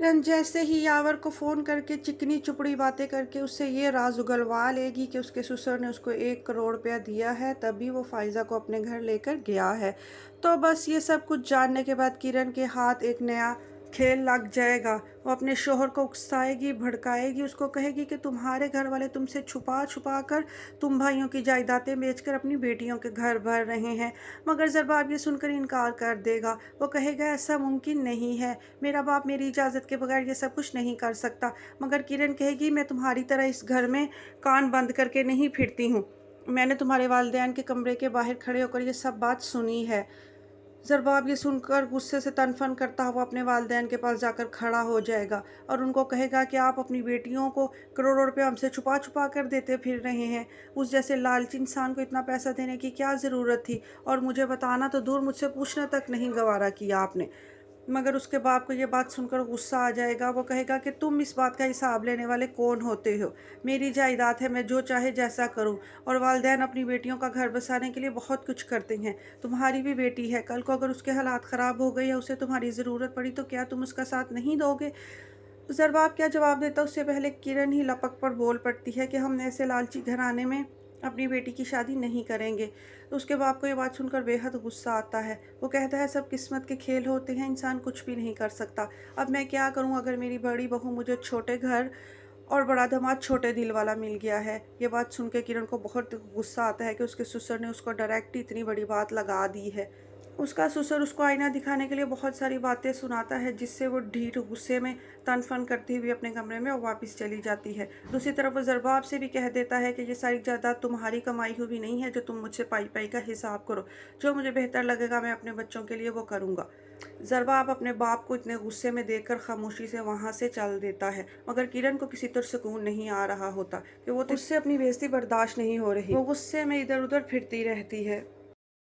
किरण जैसे ही यावर को फ़ोन करके चिकनी चुपड़ी बातें करके उससे ये राज उगलवा लेगी कि उसके ससुर ने उसको 1 करोड़ रुपया दिया है, तभी वो फ़ाइज़ा को अपने घर लेकर गया है। तो बस ये सब कुछ जानने के बाद किरण के हाथ एक नया खेल लग जाएगा। वो अपने शोहर को उकसाएगी, भड़काएगी, उसको कहेगी कि तुम्हारे घर वाले तुमसे छुपा छुपा कर तुम भाइयों की जायदादें बेचकर अपनी बेटियों के घर भर रहे हैं। मगर ज़रबाब ये सुनकर इनकार कर देगा। वो कहेगा ऐसा मुमकिन नहीं है, मेरा बाप मेरी इजाज़त के बगैर ये सब कुछ नहीं कर सकता। मगर किरण कहेगी मैं तुम्हारी तरह इस घर में कान बंद करके नहीं फिरती हूँ, मैंने तुम्हारे वालिदैन के कमरे के बाहर खड़े होकर ये सब बात सुनी है। ज़रबाब ये सुनकर गुस्से से तनफन करता हुआ अपने वालिदैन के पास जाकर खड़ा हो जाएगा और उनको कहेगा कि आप अपनी बेटियों को करोड़ों रुपए हमसे छुपा छुपा कर देते फिर रहे हैं। उस जैसे लालची इंसान को इतना पैसा देने की क्या ज़रूरत थी, और मुझे बताना तो दूर मुझसे पूछना तक नहीं गवारा किया आपने। मगर उसके बाप को ये बात सुनकर गुस्सा आ जाएगा। वो कहेगा कि तुम इस बात का हिसाब लेने वाले कौन होते हो, मेरी जायदाद है, मैं जो चाहे जैसा करूं। और वालिदैन अपनी बेटियों का घर बसाने के लिए बहुत कुछ करते हैं। तुम्हारी भी बेटी है, कल को अगर उसके हालात ख़राब हो गए या उसे तुम्हारी ज़रूरत पड़ी तो क्या तुम उसका साथ नहीं दोगे? ज़रबाब क्या जवाब देता उससे पहले किरण ही लपक पर बोल पड़ती है कि हम ऐसे लालची घराने में अपनी बेटी की शादी नहीं करेंगे। तो उसके बाप को ये बात सुनकर बेहद गुस्सा आता है। वो कहता है सब किस्मत के खेल होते हैं, इंसान कुछ भी नहीं कर सकता। अब मैं क्या करूं अगर मेरी बड़ी बहू मुझे छोटे घर और बड़ा दामाद छोटे दिल वाला मिल गया है। ये बात सुन के किरण को बहुत गुस्सा आता है कि उसके ससुर ने उसको डायरेक्ट इतनी बड़ी बात लगा दी है। उसका ससुर उसको आईना दिखाने के लिए बहुत सारी बातें सुनाता है, जिससे वो ढीठ गुस्से में तनफन करती हुई अपने कमरे में वापस चली जाती है। दूसरी तरफ वो ज़रबाब से भी कह देता है कि ये सारी जायदाद तुम्हारी कमाई हुई नहीं है जो तुम मुझसे पाई पाई का हिसाब करो। जो मुझे बेहतर लगेगा मैं अपने बच्चों के लिए वो करूँगा। ज़रबाब अपने बाप को इतने गुस्से में देखकर खामोशी से वहाँ से चल देता है। मगर किरण को किसी तरह सुकून नहीं आ रहा होता कि वो तो उससे अपनी बेइज्जती बर्दाश्त नहीं हो रही। वो गुस्से में इधर उधर फिरती रहती है।